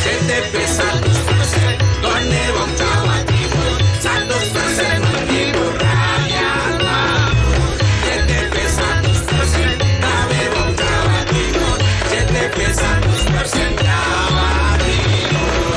CTP 100% gone wong Jawa Timur 100% menghibur rakyat makmur. CTP 100% gawe wong Jawa Timur. CTP 100% Jawa Timur.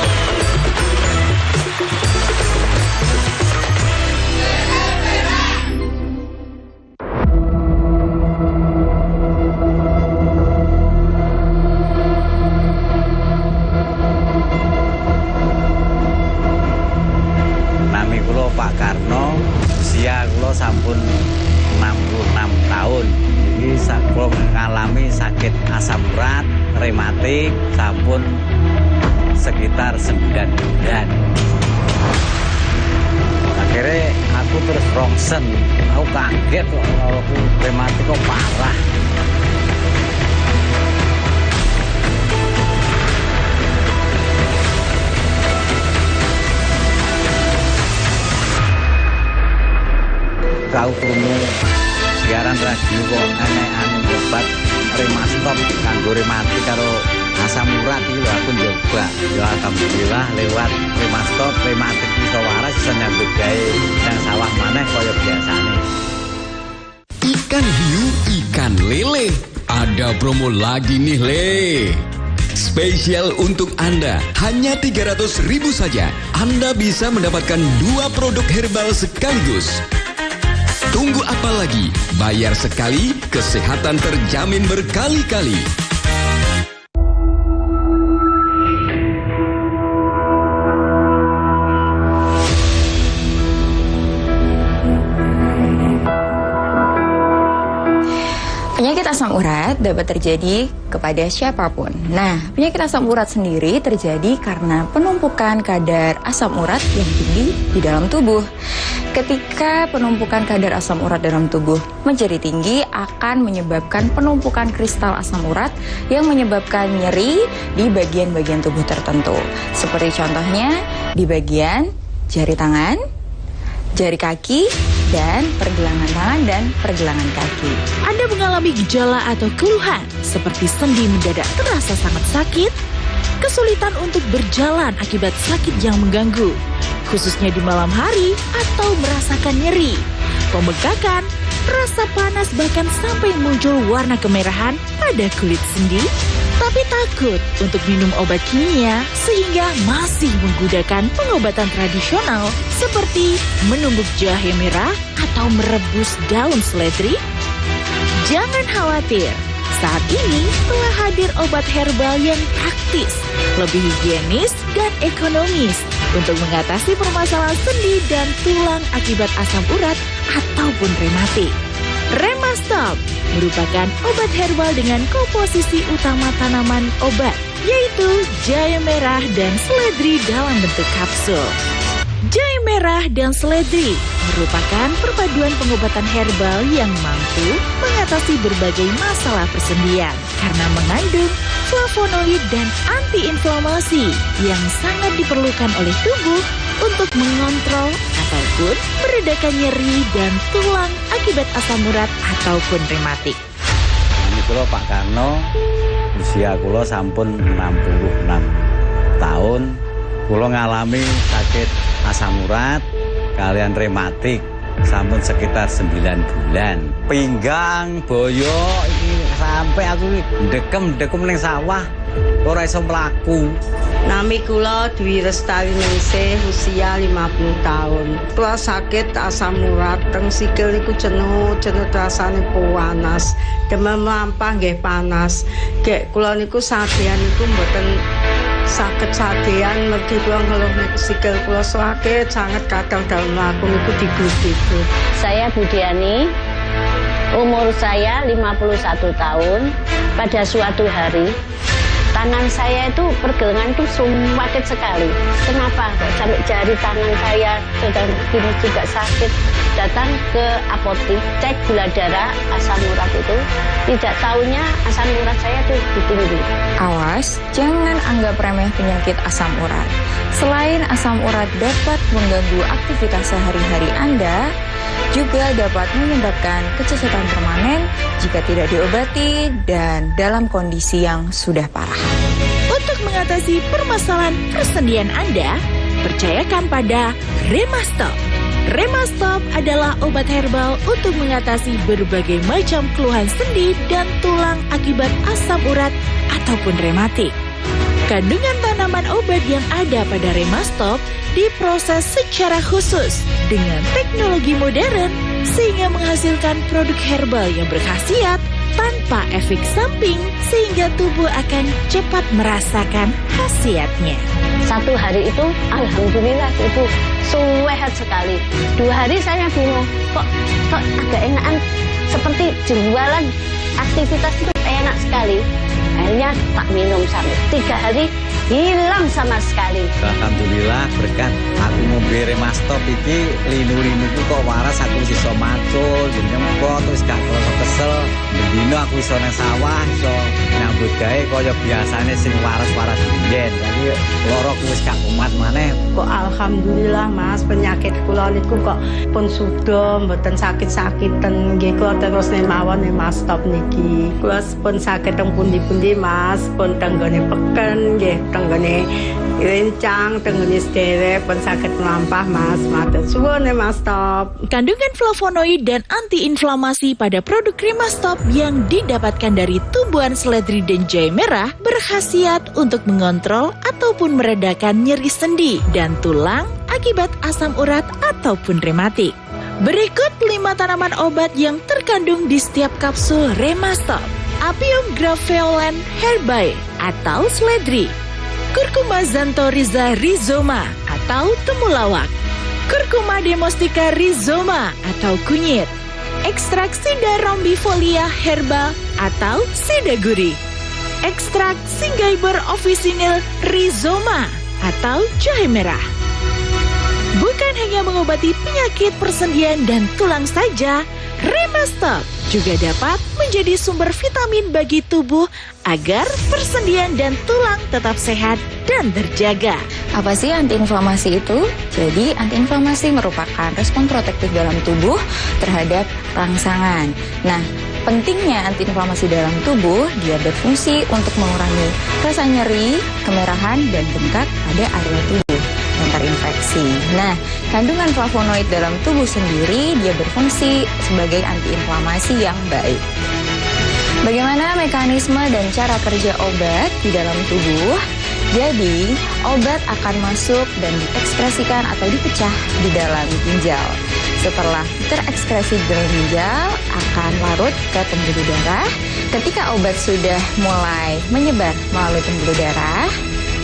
Pak Karno, usia kula sampun 66 tahun. Iki kula ngalami sakit asam urat, rematik sampun sekitar 9 bulan. Akhirnya aku terus rongsen, aku kaget kok kalau rematik kok parah. Kau krungu siaran radio kok enek obat Remastop kanggo rematik karo asam urat iki lho aku nyoba. Ya alhamdulillah lewat Remastop rematik iso waras iso nyambut gawe nang sawah maneh kaya biasane. Ikan hiu, ikan lele. Ada promo lagi nih, Le. Spesial untuk Anda, hanya 300.000 saja. Anda bisa mendapatkan 2 produk herbal sekaligus. Tunggu apa lagi? Bayar sekali, kesehatan terjamin berkali-kali. Penyakit asam urat dapat terjadi kepada siapapun. Nah, penyakit asam urat sendiri terjadi karena penumpukan kadar asam urat yang tinggi di dalam tubuh. Ketika penumpukan kadar asam urat dalam tubuh menjadi tinggi, akan menyebabkan penumpukan kristal asam urat yang menyebabkan nyeri di bagian-bagian tubuh tertentu. Seperti contohnya di bagian jari tangan, jari kaki, dan pergelangan tangan dan pergelangan kaki. Anda mengalami gejala atau keluhan seperti sendi mendadak terasa sangat sakit, kesulitan untuk berjalan akibat sakit yang mengganggu, khususnya di malam hari, atau merasakan nyeri, pembengkakan, rasa panas, bahkan sampai muncul warna kemerahan pada kulit sendi, tapi takut untuk minum obat kimia sehingga masih menggunakan pengobatan tradisional seperti menumbuk jahe merah atau merebus daun seledri? Jangan khawatir, saat ini telah hadir obat herbal yang praktis, lebih higienis dan ekonomis untuk mengatasi permasalahan sendi dan tulang akibat asam urat ataupun rematik. Remastop merupakan obat herbal dengan komposisi utama tanaman obat, yaitu jahe merah dan seledri dalam bentuk kapsul. Jahe merah dan seledri merupakan perpaduan pengobatan herbal yang mampu mengatasi berbagai masalah persendian karena mengandung flavonoid dan antiinflamasi yang sangat diperlukan oleh tubuh untuk mengontrol ataupun meredakan nyeri dan tulang akibat asam urat ataupun rematik. Ini kula Pak Karno, usia kula sampun 66 tahun. Kula ngalami sakit asam urat kalian rematik sampun sekitar 9 bulan. Pinggang, boyo iki sampai aku dekem ning sawah ora iso mlaku. Nami kula Dwi Restari Ningsih, usia 50 tahun. Kula sakit asam urat, teng sikil niku jenuh rasane panas. Demam lampah nggih panas. Gek kula niku sadean niku mboten sakit sadean, mergi kula ngeluh niku sikil kula sakit sangat kadang dalem mlaku niku diglut-glut. Saya Budiani, umur saya 51 tahun. Pada suatu hari tangan saya itu pergelangan itu sakit sekali. Kenapa kok sampai jari tangan saya sedang begini juga sakit? Datang ke apotek, cek gula darah, asam urat itu. Tidak tahunya asam urat saya tuh tinggi. Awas, jangan anggap remeh penyakit asam urat. Selain asam urat dapat mengganggu aktivitas sehari-hari Anda, juga dapat menyebabkan kecacatan permanen jika tidak diobati dan dalam kondisi yang sudah parah. Untuk mengatasi permasalahan persendian Anda, percayakan pada Remastop. Remastop adalah obat herbal untuk mengatasi berbagai macam keluhan sendi dan tulang akibat asam urat ataupun rematik. Kandungan tanaman obat yang ada pada Remastop diproses secara khusus dengan teknologi modern sehingga menghasilkan produk herbal yang berkhasiat tanpa efek samping sehingga tubuh akan cepat merasakan khasiatnya. 1 hari itu alhamdulillah Ibu sehat sekali. 2 hari saya bingung kok agak enakan, seperti jualan aktivitas itu enak sekali. Akhirnya tak minum sampai 3 hari hilang sama sekali. Alhamdulillah berkat aku ngombe Remastop iki linu-linuku kok waras, aku iso macul jenenge kok terus gak kerasa kesel. Bendino aku iso nang sawah, iso nyambut gawe kaya biasane sing waras-waras biyen. Jadi loroku wis gak kumat maneh. Kok alhamdulillah Mas, penyakit kula niku kok pun sudah mboten sakit-sakiten nggih, kula terus mawon Remastop niki. Kula pun sakit teng pundi-pundi Mas, pun tenggone peken nggih, tenggone rencang, tenggone sederek pun sakit melampah Mas. Matur suwun Remastop. Kandungan flavonoid dan antiinflamasi pada produk Remastop yang didapatkan dari tumbuhan seledri dan jahe merah berkhasiat untuk mengontrol ataupun meredakan nyeri sendi dan tulang akibat asam urat ataupun rematik. Berikut 5 tanaman obat yang terkandung di setiap kapsul Remastop. Apium graveolens herbae atau seledri, Curcuma xanthorrhiza rhizoma atau temulawak, Curcuma domestica rhizoma atau kunyit, ekstrak Sida rombifolia herbal atau sida gurih, ekstrak Synggiber officinale rhizoma atau jahe merah. Bukan hanya mengobati penyakit persendian dan tulang saja, Remastop juga dapat menjadi sumber vitamin bagi tubuh agar persendian dan tulang tetap sehat dan terjaga. Apa sih antiinflamasi itu? Jadi antiinflamasi merupakan respon protektif dalam tubuh terhadap rangsangan. Nah, pentingnya antiinflamasi dalam tubuh, dia berfungsi untuk mengurangi rasa nyeri, kemerahan, dan bengkak pada area tubuh yang terinfeksi. Nah, kandungan flavonoid dalam tubuh sendiri dia berfungsi sebagai antiinflamasi yang baik. Bagaimana mekanisme dan cara kerja obat di dalam tubuh? Jadi, obat akan masuk dan diekspresikan atau dipecah di dalam ginjal. Setelah terekspresi di dalam ginjal, akan larut ke pembuluh darah. Ketika obat sudah mulai menyebar melalui pembuluh darah,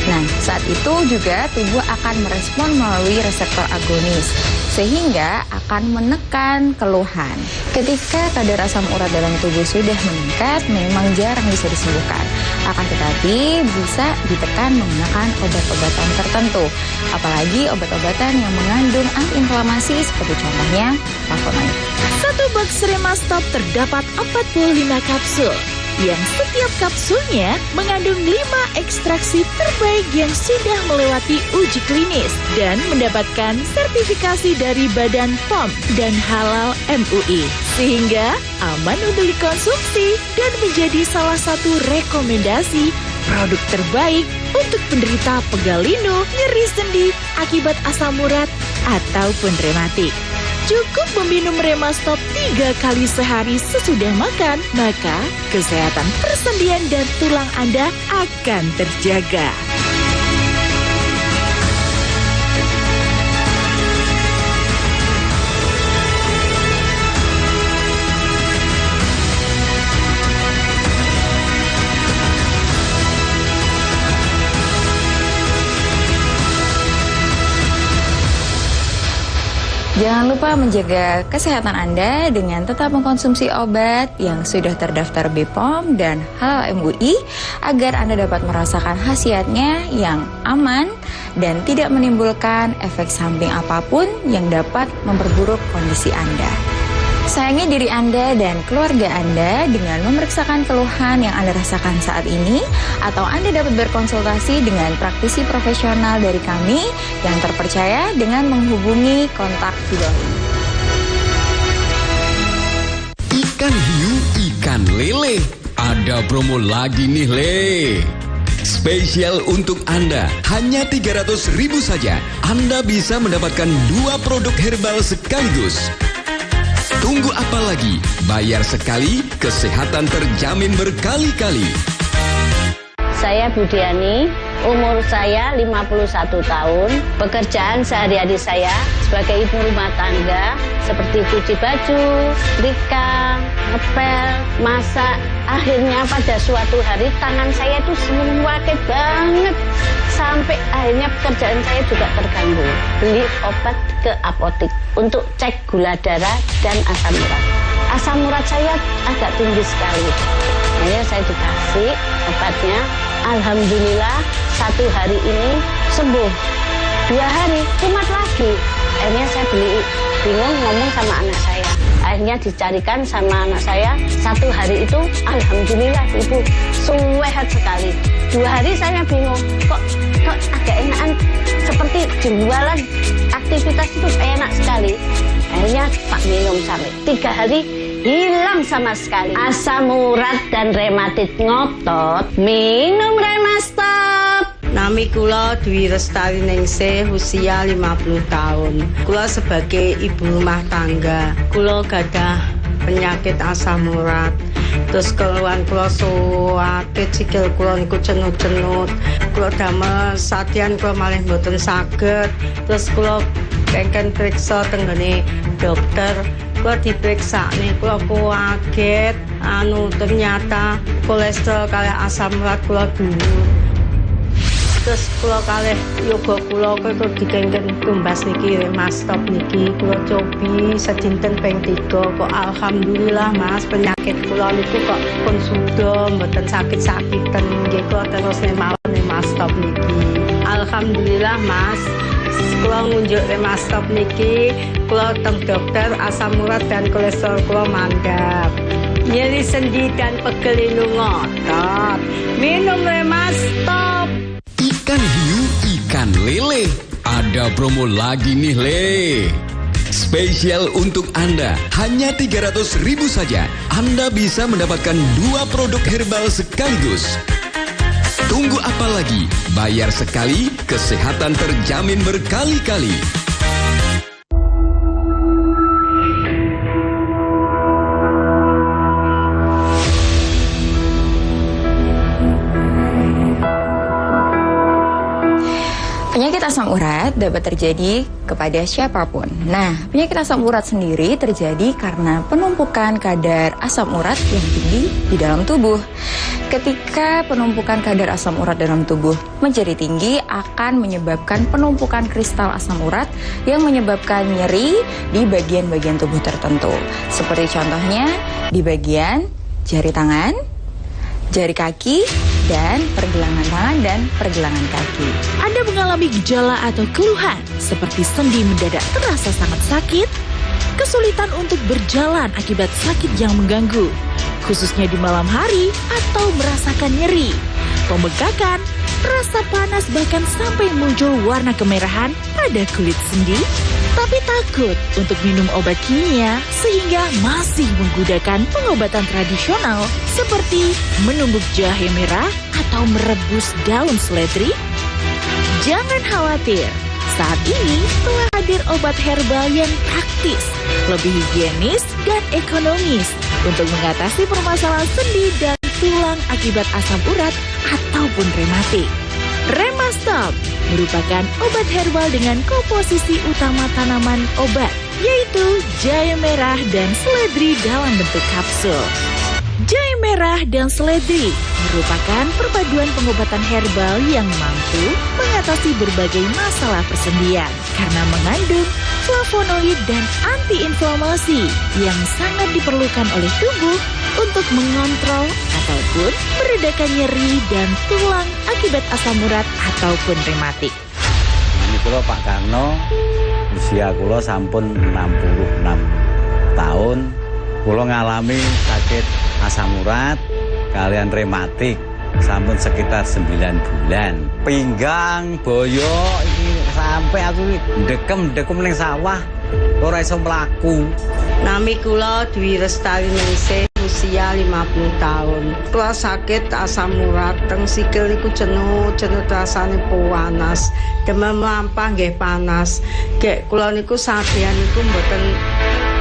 nah, saat itu juga tubuh akan merespon melalui reseptor agonis, sehingga akan menekan keluhan. Ketika kadar asam urat dalam tubuh sudah meningkat, memang jarang bisa disembuhkan. Akan tetapi bisa ditekan menggunakan obat-obatan tertentu, apalagi obat-obatan yang mengandung antiinflamasi seperti contohnya flavonoid. 1 box Remastop terdapat 45 kapsul, yang setiap kapsulnya mengandung 5 ekstraksi terbaik yang sudah melewati uji klinis dan mendapatkan sertifikasi dari Badan POM dan Halal MUI, sehingga aman untuk dikonsumsi dan menjadi salah satu rekomendasi produk terbaik untuk penderita pegal linu, nyeri sendi akibat asam urat ataupun rematik. Cukup meminum Remastop 3 kali sehari sesudah makan, maka kesehatan persendian dan tulang Anda akan terjaga. Jangan lupa menjaga kesehatan Anda dengan tetap mengkonsumsi obat yang sudah terdaftar BPOM dan Halal MUI agar Anda dapat merasakan khasiatnya yang aman dan tidak menimbulkan efek samping apapun yang dapat memperburuk kondisi Anda. Sayangi diri Anda dan keluarga Anda dengan memeriksakan keluhan yang Anda rasakan saat ini, atau Anda dapat berkonsultasi dengan praktisi profesional dari kami yang terpercaya dengan menghubungi kontak di bawah ini. Ikan hiu, ikan lele. Ada promo lagi nih le. Spesial untuk Anda, hanya 300.000 saja. Anda bisa mendapatkan 2 produk herbal sekaligus. Tunggu apa lagi? Bayar sekali, kesehatan terjamin berkali-kali. Saya Budiani, umur saya 51 tahun. Pekerjaan sehari-hari saya sebagai ibu rumah tangga seperti cuci baju, setrika, ngepel, masak. Akhirnya pada suatu hari tangan saya itu sakit banget. Sampai akhirnya pekerjaan saya juga terganggu. Beli obat ke apotik untuk cek gula darah dan asam urat. Asam urat saya agak tinggi sekali. Akhirnya saya dikasih obatnya. Alhamdulillah 1 hari ini sembuh. 2 hari kumat lagi. Akhirnya saya bingung ngomong sama anak saya. Akhirnya dicarikan sama anak saya. 1 hari itu alhamdulillah ibu sehat sekali. 2 hari saya bingung kok agak enakan, seperti jualan aktivitas itu enak sekali. Akhirnya Pak minum sampai 3 hari hilang sama sekali. Asam urat dan rematit ngotot, minum Remastop. Nami kula Dwi Lestari Ningsih, usia 50 tahun. Kula sebagai ibu rumah tangga, kula gadah penyakit asam urat. Terus keluhan kula suwakit, sikil kula niku cenut-cenut. Kula damel satian kula malih mboten saged. Terus kula kengken periksa tenggene dokter. Kula diperiksa nih, kula kaget. Ternyata kolesterol kali asam urat kula dhuwur. Terus kula kalih yoga kula kok dikengken tumbas niki Remastop niki kula cobi sedinten ping 3 kok alhamdulillah Mas penyakit kula niku kok pun suda mboten sakit-sakiten nggih kula terus mawon Remastop niki. Alhamdulillah Mas. Kula ngunjuk Remastop niki kula teng dokter asam urat dan kolesterol kula mandhap. Nyeri sendi dan pegel ngotot. Minum Remastop. Ikan hiu, ikan lele. Ada promo lagi nih le. Spesial untuk Anda, hanya 300.000 saja. Anda bisa mendapatkan 2 produk herbal sekaligus. Tunggu apa lagi? Bayar sekali, kesehatan terjamin berkali-kali. Penyakit asam urat dapat terjadi kepada siapapun. Nah, penyakit asam urat sendiri terjadi karena penumpukan kadar asam urat yang tinggi di dalam tubuh. Ketika penumpukan kadar asam urat dalam tubuh menjadi tinggi, akan menyebabkan penumpukan kristal asam urat yang menyebabkan nyeri di bagian-bagian tubuh tertentu. Seperti contohnya di bagian jari tangan, jari kaki, dan pergelangan tangan dan pergelangan kaki. Anda mengalami gejala atau keluhan seperti sendi mendadak terasa sangat sakit, kesulitan untuk berjalan akibat sakit yang mengganggu, khususnya di malam hari atau merasakan nyeri, pembengkakan, rasa panas bahkan sampai muncul warna kemerahan pada kulit sendi, tapi takut untuk minum obat kimia sehingga masih menggunakan pengobatan tradisional seperti menumbuk jahe merah atau merebus daun seledri? Jangan khawatir, saat ini telah hadir obat herbal yang praktis, lebih higienis dan ekonomis untuk mengatasi permasalahan sendi dan tulang akibat asam urat ataupun rematik. Remastop merupakan obat herbal dengan komposisi utama tanaman obat, yaitu jahe merah dan seledri dalam bentuk kapsul. Jahe merah dan seledri merupakan perpaduan pengobatan herbal yang mampu mengatasi berbagai masalah persendian karena mengandung flavonoid dan antiinflamasi yang sangat diperlukan oleh tubuh untuk mengontrol ataupun meredakan nyeri dan tulang akibat asam urat ataupun rematik. Ini kula Pak Karno, usia kula sampun 66 tahun. Kula ngalami sakit asam urat kalian rematik sampun sekitar 9 bulan. Pinggang, boyo iki sampai aku dekem ning sawah ora iso mlaku. Nami kula Dwi Lestari Ningsih, usia 50 tahun. Kula sakit asam urat, teng sikil niku jenuh rasane panas. Demam lampah nggih panas. Gek kula niku sadean niku mboten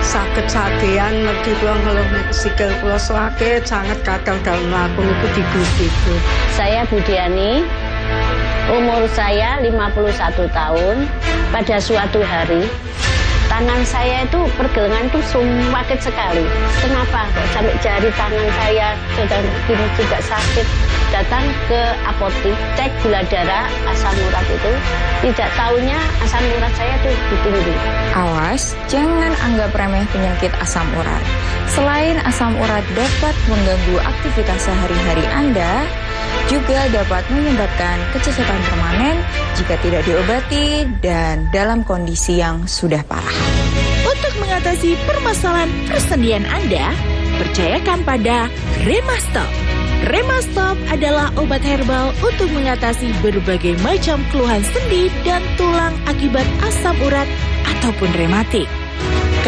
saged sadean mergi kula ngeluh niku sikil kula sakit sangat kadang dalem mlaku niku diguguk. Saya Budiani, umur saya 51 tahun. Pada suatu hari, tangan saya itu pergelangan itu sakit sekali. Kenapa? Kok sampai jari tangan saya sedang begini juga sakit. Datang ke apotek, cek gula darah, asam urat itu. Tidak tahunya asam urat saya tuh tinggi. Awas, jangan anggap remeh penyakit asam urat. Selain asam urat dapat mengganggu aktivitas sehari-hari Anda, juga dapat menyebabkan kecacatan permanen jika tidak diobati dan dalam kondisi yang sudah parah. Untuk mengatasi permasalahan persendian Anda, percayakan pada Remastop. Remastop adalah obat herbal untuk mengatasi berbagai macam keluhan sendi dan tulang akibat asam urat ataupun rematik.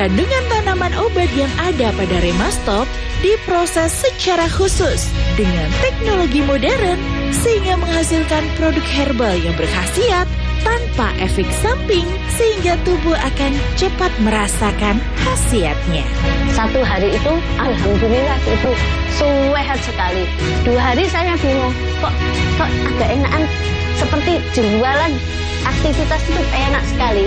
Kandungan tanaman obat yang ada pada Remastop diproses secara khusus dengan teknologi modern sehingga menghasilkan produk herbal yang berkhasiat tanpa efek samping sehingga tubuh akan cepat merasakan khasiatnya. Satu hari itu, alhamdulillah itu sehat sekali. 2 hari saya bingung, kok agak enakan seperti jualan aktivitas itu enak sekali.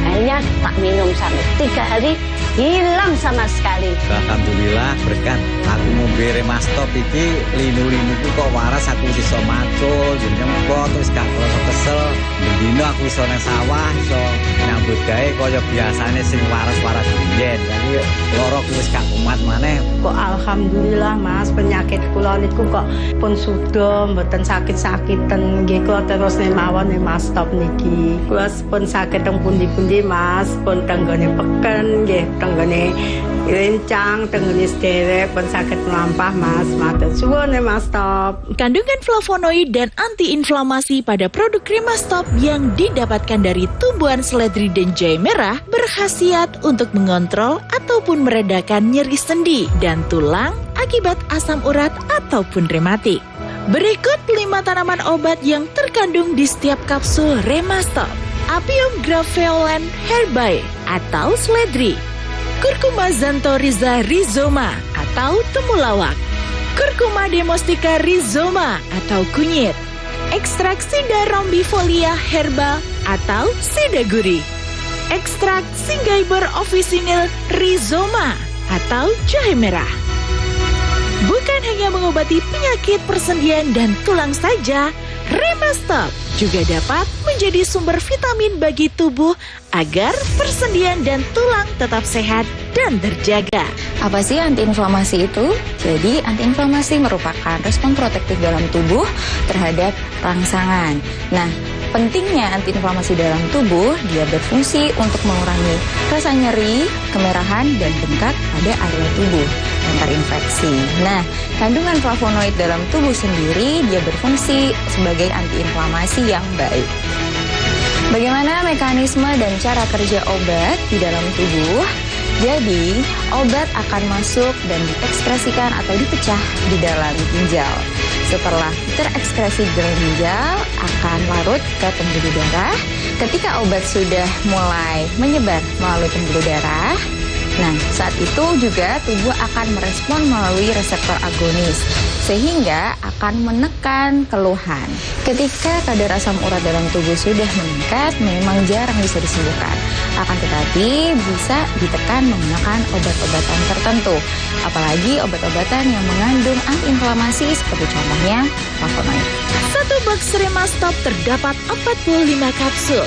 Akhirnya tak minum sampai 3 hari hilang sama sekali. Alhamdulillah berkat aku ngombe Remastop iki linu-linuku kok waras aku iso macul jeneng kok terus gak krasa kesel. Bendino aku iso nang sawah iso nyambut gawe kaya biasane sing waras-waras biyen. Jadi loro ku wis gak kumat maneh. Kok alhamdulillah Mas, penyakit kula niku kok pun sudah mboten sakit-sakiten. Nggih kula terus mawon Remastop niki. Kula pun sakit teng pundi-pundi Mas, pun tenggone peken nggih, tenggone rencang, tenggone sederek, pun sakit melampah Mas. Matur suwun Remastop. Kandungan flavonoid dan antiinflamasi pada produk Remastop yang didapatkan dari tumbuhan seledri dan jahe merah berkhasiat untuk mengontrol ataupun meredakan nyeri sendi dan tulang akibat asam urat ataupun rematik. Berikut 5 tanaman obat yang terkandung di setiap kapsul Remastop. Apium graveolens herbae atau seledri, Curcuma xanthorrhiza rhizoma atau temulawak, Curcuma domestica rhizoma atau kunyit, ekstrak Sida rombifolia herbal atau sida gurih, ekstrak Synggiber officinale rhizoma atau jahe merah. Bukan hanya mengobati penyakit persendian dan tulang saja, Remastop juga dapat menjadi sumber vitamin bagi tubuh agar persendian dan tulang tetap sehat dan terjaga. Apa sih antiinflamasi itu? Jadi antiinflamasi merupakan respon protektif dalam tubuh terhadap rangsangan. Nah, pentingnya antiinflamasi dalam tubuh, dia berfungsi untuk mengurangi rasa nyeri, kemerahan, dan bengkak pada area tubuh yang terinfeksi. Nah, kandungan flavonoid dalam tubuh sendiri, dia berfungsi sebagai antiinflamasi yang baik. Bagaimana mekanisme dan cara kerja obat di dalam tubuh? Jadi, obat akan masuk dan diekspresikan atau dipecah di dalam ginjal. Setelah terekskresi di dalam ginjal, akan larut ke pembuluh darah. Ketika obat sudah mulai menyebar melalui pembuluh darah, nah saat itu juga tubuh akan merespon melalui reseptor agonis, sehingga akan menekan keluhan. Ketika kadar asam urat dalam tubuh sudah meningkat, memang jarang bisa disembuhkan. Akan tetapi bisa ditekan menggunakan obat-obatan tertentu. Apalagi obat-obatan yang mengandung antiinflamasi seperti contohnya flavonoid. Satu box Remastop terdapat 45 kapsul,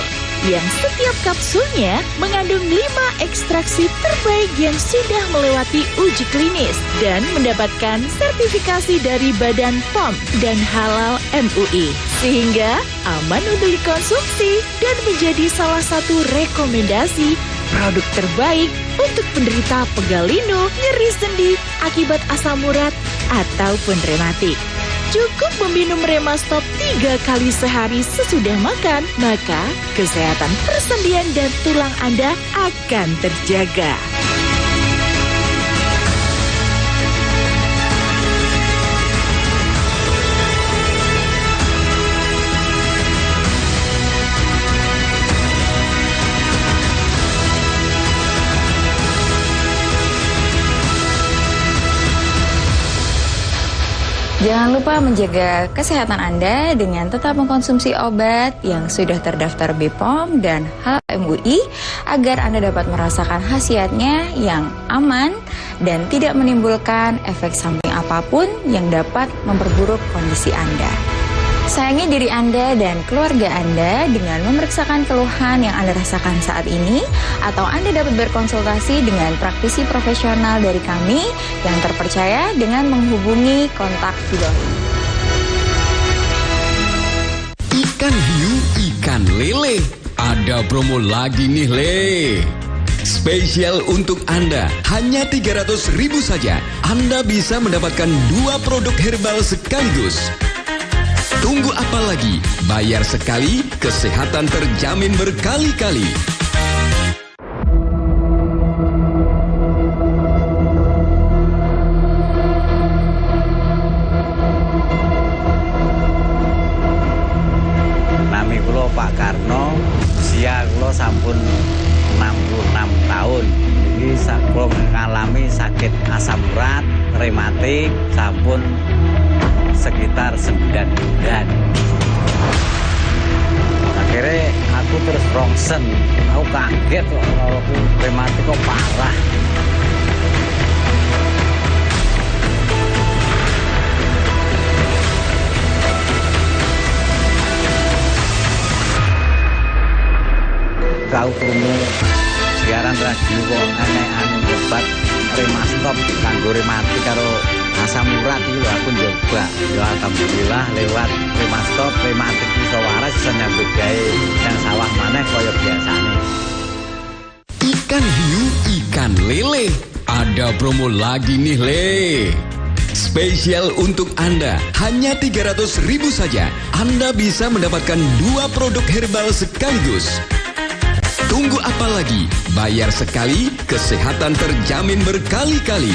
yang setiap kapsulnya mengandung 5 ekstraksi terbaik yang sudah melewati uji klinis dan mendapatkan sertifikasi dari Badan POM dan Halal MUI, sehingga aman untuk dikonsumsi dan menjadi salah satu rekomendasi produk terbaik untuk penderita pegal linu, nyeri sendi akibat asam urat ataupun rematik. Cukup meminum Remastop 3 kali sehari sesudah makan, maka kesehatan persendian dan tulang Anda akan terjaga. Jangan lupa menjaga kesehatan Anda dengan tetap mengkonsumsi obat yang sudah terdaftar BPOM dan HMUI agar Anda dapat merasakan khasiatnya yang aman dan tidak menimbulkan efek samping apapun yang dapat memperburuk kondisi Anda. Sayangi diri Anda dan keluarga Anda dengan memeriksakan keluhan yang Anda rasakan saat ini, atau Anda dapat berkonsultasi dengan praktisi profesional dari kami yang terpercaya dengan menghubungi kontak di bawah ini. Ikan hiu, ikan lele. Ada promo lagi nih, Le. Spesial untuk Anda, hanya 300.000 saja. Anda bisa mendapatkan 2 produk herbal sekaligus. Tunggu apa lagi? Bayar sekali, kesehatan terjamin berkali-kali. Nami kula Pak Karno, usia kula sampun 66 tahun. Iki kula ngalami sakit asam urat, rematik, sampun sekitar 9 bulan. Akhirnya aku terus rongsen, aku kaget kok kalau aku rematik kok parah. Kau krungu siaran radio kok enek obat Remastop kanggo rematik karo asam urat iki lho aku nyoba. Ya alhamdulillah lewat Remastop rematik iso waras iso nyambut gawe yang sawah maneh kaya biasane. Ikan hiu, ikan lele. Ada promo lagi nih, Le. Spesial untuk Anda, hanya 300.000 saja. Anda bisa mendapatkan 2 produk herbal sekaligus. Tunggu apa lagi? Bayar sekali, kesehatan terjamin berkali-kali.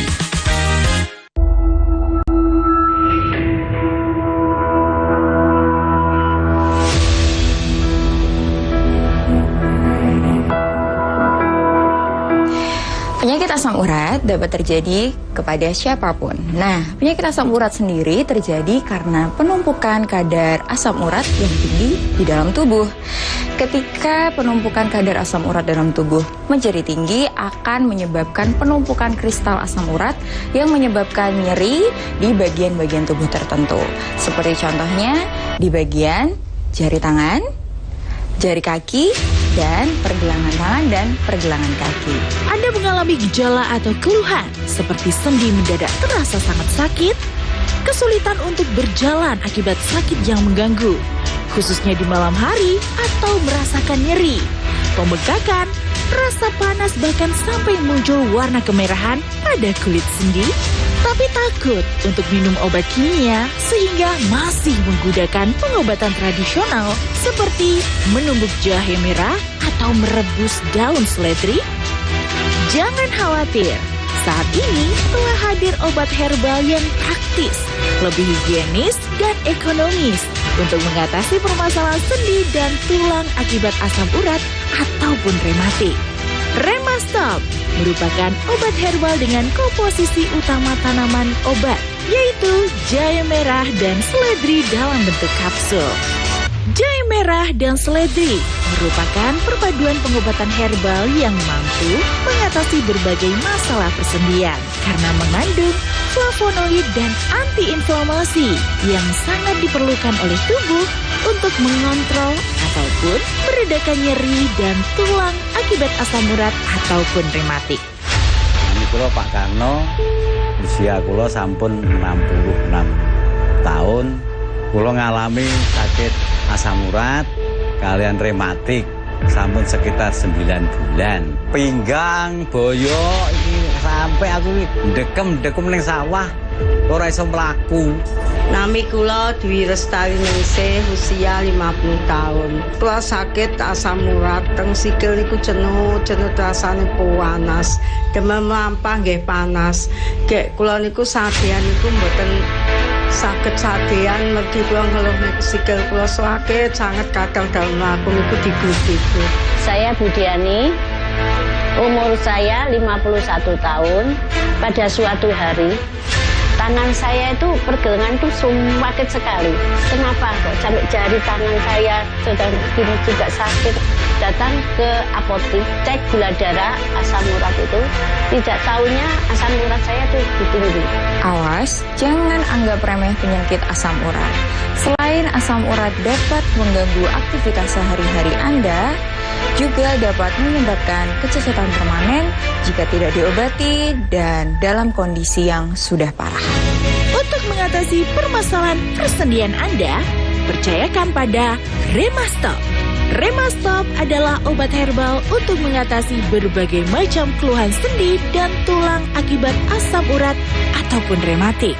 Penyakit asam urat dapat terjadi kepada siapapun. Nah, penyakit asam urat sendiri terjadi karena penumpukan kadar asam urat yang tinggi di dalam tubuh. Ketika penumpukan kadar asam urat dalam tubuh menjadi tinggi, akan menyebabkan penumpukan kristal asam urat yang menyebabkan nyeri di bagian-bagian tubuh tertentu. Seperti contohnya di bagian jari tangan, jari kaki, dan pergelangan tangan dan pergelangan kaki. Anda mengalami gejala atau keluhan seperti sendi mendadak terasa sangat sakit, kesulitan untuk berjalan akibat sakit yang mengganggu, khususnya di malam hari, atau merasakan nyeri, pembengkakan, rasa panas, bahkan sampai muncul warna kemerahan pada kulit sendi, tapi takut untuk minum obat kimia sehingga masih menggunakan pengobatan tradisional seperti menumbuk jahe merah atau merebus daun seledri? Jangan khawatir, saat ini telah hadir obat herbal yang praktis, lebih higienis dan ekonomis untuk mengatasi permasalahan sendi dan tulang akibat asam urat ataupun rematik. Remastop merupakan obat herbal dengan komposisi utama tanaman obat, yaitu jahe merah dan seledri dalam bentuk kapsul. Jahe merah dan seledri merupakan perpaduan pengobatan herbal yang mampu mengatasi berbagai masalah persendian karena mengandung flavonoid dan antiinflamasi yang sangat diperlukan oleh tubuh untuk mengontrol ataupun meredakan nyeri dan tulang akibat asam urat ataupun rematik. Ini kula Pak Karno, usia kula sampun 66 tahun. Kula ngalami sakit asam urat kalian rematik sampun sekitar 9 bulan. Pinggang, boyo iki sampai aku dekem ning sawah ora iso mlaku. Nami kula Dwi Lestari Ningsih, usia 50 tahun. Kula sakit asam urat, teng sikil niku jenuh rasane panas. Demam lampah nggih panas. Gek kula niku sadean niku mboten sakit sadean, mergi kula ngeluh niku sikil kula sakit sangat kadang dalem aku niku digubuk. Saya Budiani, umur saya 51 tahun. Pada suatu hari, tangan saya itu pergelangan itu sakit sekali. Kenapa kok sampai jari tangan saya sudah begini juga sakit? Datang ke apotek, cek gula darah, asam urat itu, tidak tahunya asam urat saya itu tinggi. Awas, jangan anggap remeh penyakit asam urat. Selain asam urat dapat mengganggu aktivitas sehari-hari Anda, juga dapat menyebabkan kecacatan permanen jika tidak diobati dan dalam kondisi yang sudah parah. Untuk mengatasi permasalahan persendian Anda, percayakan pada Remastop. Remastop adalah obat herbal untuk mengatasi berbagai macam keluhan sendi dan tulang akibat asam urat ataupun rematik.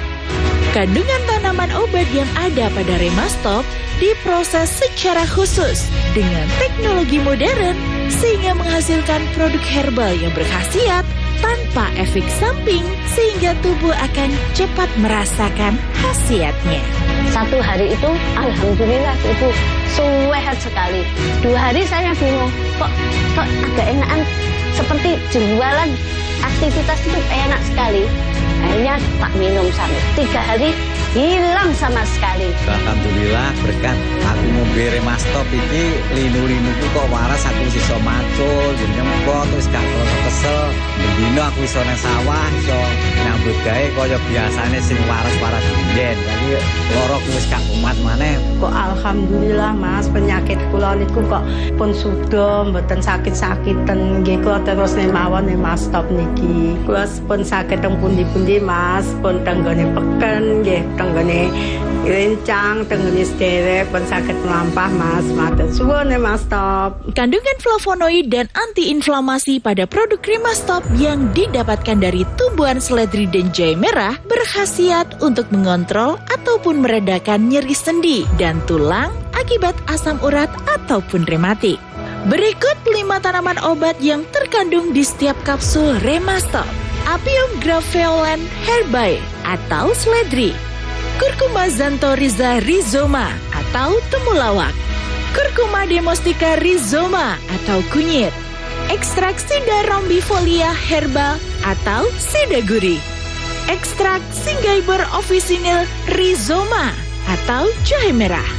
Kandungan tanaman obat yang ada pada Remastop diproses secara khusus dengan teknologi modern sehingga menghasilkan produk herbal yang berkhasiat tanpa efek samping sehingga tubuh akan cepat merasakan khasiatnya. Satu hari itu alhamdulillah Ibu sehat sekali. 2 hari saya bingung kok agak enakan seperti jualan aktivitas itu enak sekali. Akhirnya tak minum sampai 3 hari hilang sama sekali. Alhamdulillah berkat aku ngombe Remastop iki linu-linuku kok waras aku iso macul, nyempot terus gak kesel. Bendino aku iso nang sawah, iso nyambut gawe kaya biasane sing waras-waras biyen. Jadi loroku wis gak kumat maneh. Kok alhamdulillah Mas, penyakit kula niku kok pun suda mboten sakit-sakiten. Nggih kula terus mawon Remastop niki. Kula pun sakit teng pundi-pundi Mas, pun tenggone peken nggih, tenggone rencang, tenggone sederek, pun sakit melampah Mas. Matur suwun Remastop. Kandungan flavonoid dan antiinflamasi pada produk Remastop yang didapatkan dari tumbuhan seledri dan jahe merah berkhasiat untuk mengontrol ataupun meredakan nyeri sendi dan tulang akibat asam urat ataupun rematik. Berikut 5 tanaman obat yang terkandung di setiap kapsul Remastop. Apium graveolens herbae atau seledri, Curcuma xanthorrhiza rhizoma atau temulawak, Curcuma domestica rhizoma atau kunyit, ekstrak Sida rombifolia herbal atau Sida gurih, ekstrak Synggiber officinale rhizoma atau jahe merah.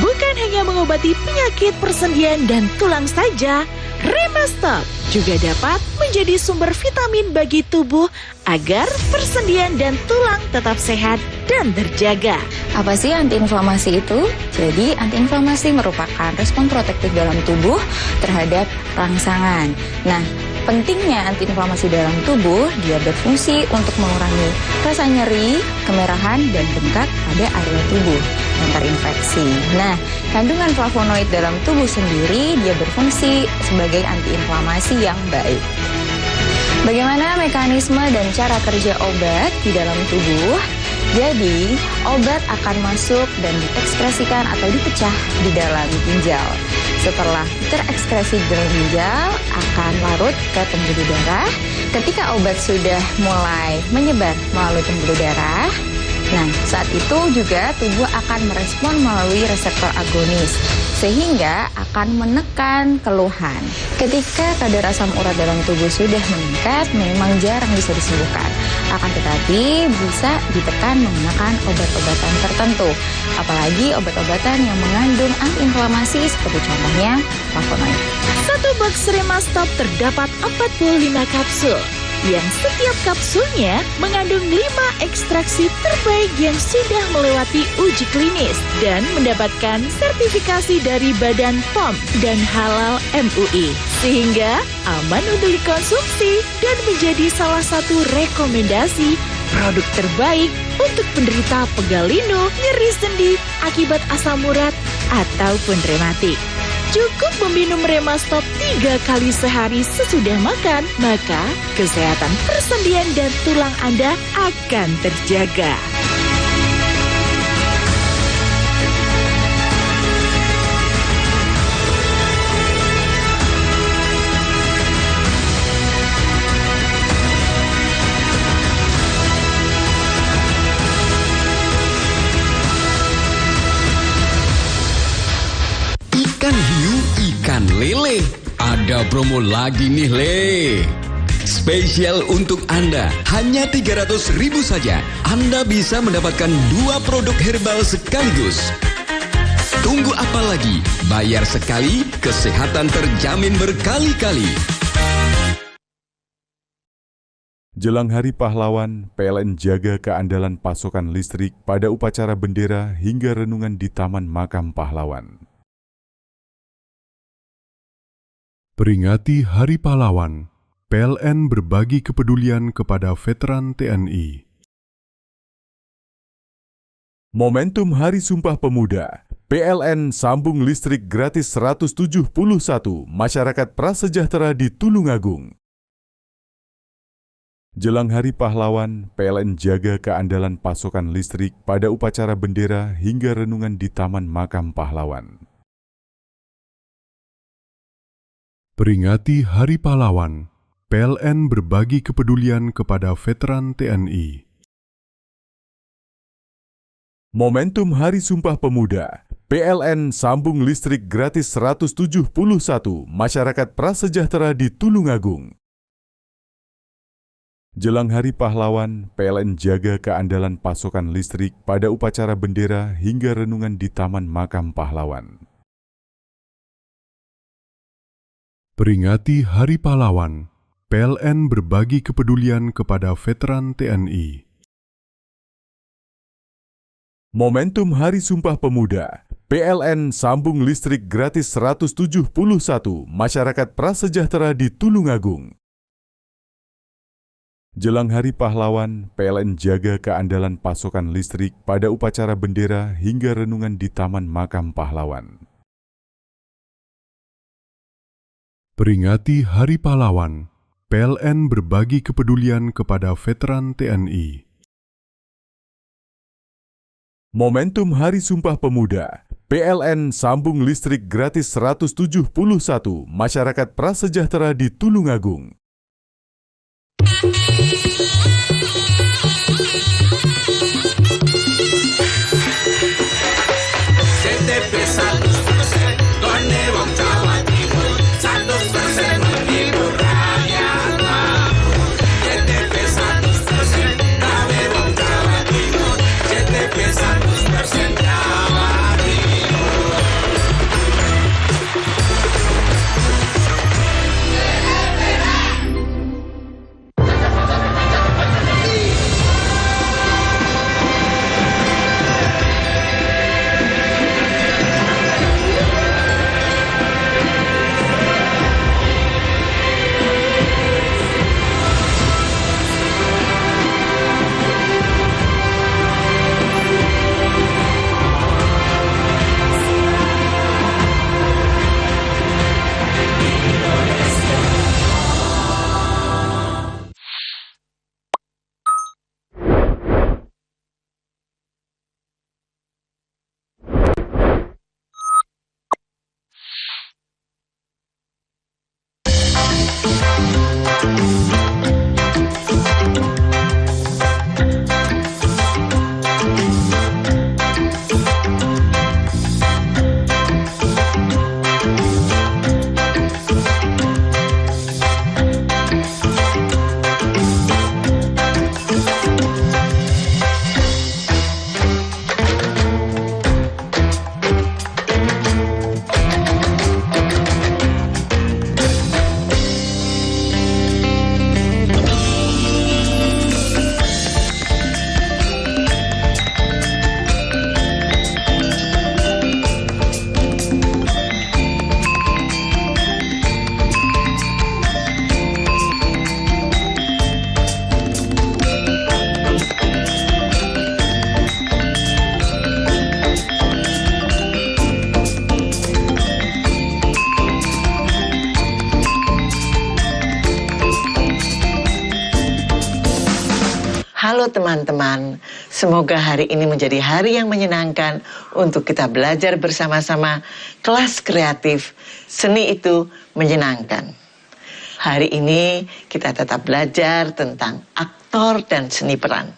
Bukan hanya mengobati penyakit persendian dan tulang saja, Remastop juga dapat menjadi sumber vitamin bagi tubuh agar persendian dan tulang tetap sehat dan terjaga. Apa sih antiinflamasi itu? Jadi antiinflamasi merupakan respon protektif dalam tubuh terhadap rangsangan. Nah, pentingnya antiinflamasi dalam tubuh, dia berfungsi untuk mengurangi rasa nyeri, kemerahan, dan bengkak pada area tubuh yang terinfeksi. Nah, kandungan flavonoid dalam tubuh sendiri, dia berfungsi sebagai antiinflamasi yang baik. Bagaimana mekanisme dan cara kerja obat di dalam tubuh? Jadi, obat akan masuk dan diekskresikan atau dipecah di dalam ginjal. Setelah terekskresi di dalam ginjal, akan larut ke pembuluh darah. Ketika obat sudah mulai menyebar melalui pembuluh darah, nah saat itu juga tubuh akan merespon melalui reseptor agonis, sehingga akan menekan keluhan. Ketika kadar asam urat dalam tubuh sudah meningkat, memang jarang bisa disembuhkan. Akan tetapi bisa ditekan menggunakan obat-obatan tertentu. Apalagi obat-obatan yang mengandung antiinflamasi seperti contohnya flavonoid. Satu box Remastop terdapat 45 kapsul, yang setiap kapsulnya mengandung 5 ekstraksi terbaik yang sudah melewati uji klinis dan mendapatkan sertifikasi dari Badan POM dan Halal MUI, sehingga aman untuk dikonsumsi dan menjadi salah satu rekomendasi produk terbaik untuk penderita pegal linu, nyeri sendi akibat asam urat ataupun rematik. Cukup meminum Remastop 3 kali sehari sesudah makan, maka kesehatan persendian dan tulang Anda akan terjaga. Ikan hiu, ikan lele. Ada promo lagi nih, Le. Spesial untuk Anda, hanya 300.000 saja. Anda bisa mendapatkan 2 produk herbal sekaligus. Tunggu apa lagi? Bayar sekali, kesehatan terjamin berkali-kali. Jelang Hari Pahlawan, PLN jaga keandalan pasokan listrik pada upacara bendera hingga renungan di Taman Makam Pahlawan. Peringati Hari Pahlawan, PLN berbagi kepedulian kepada veteran TNI. Momentum Hari Sumpah Pemuda, PLN sambung listrik gratis 171 masyarakat prasejahtera di Tulungagung. Jelang Hari Pahlawan, PLN jaga keandalan pasokan listrik pada upacara bendera hingga renungan di Taman Makam Pahlawan. Peringati Hari Pahlawan, PLN berbagi kepedulian kepada veteran TNI. Momentum Hari Sumpah Pemuda, PLN sambung listrik gratis 171 masyarakat prasejahtera di Tulungagung. Jelang Hari Pahlawan, PLN jaga keandalan pasokan listrik pada upacara bendera hingga renungan di Taman Makam Pahlawan. Peringati Hari Pahlawan, PLN berbagi kepedulian kepada veteran TNI. Momentum Hari Sumpah Pemuda, PLN sambung listrik gratis 171 masyarakat prasejahtera di Tulungagung. Jelang Hari Pahlawan, PLN jaga keandalan pasokan listrik pada upacara bendera hingga renungan di Taman Makam Pahlawan. Peringati Hari Pahlawan, PLN berbagi kepedulian kepada veteran TNI. Momentum Hari Sumpah Pemuda, PLN sambung listrik gratis 171 masyarakat prasejahtera di Tulungagung. CTP 100% gone wong Jawa Timur 100% menghibur rakyat makmur. CTP 100% gawe wong Jawa Timur. CTP 100% Jawa Timur. Halo teman-teman, semoga hari ini menjadi hari yang menyenangkan untuk kita belajar bersama-sama kelas kreatif Seni Itu Menyenangkan. Hari ini kita tetap belajar tentang aktor dan seni peran.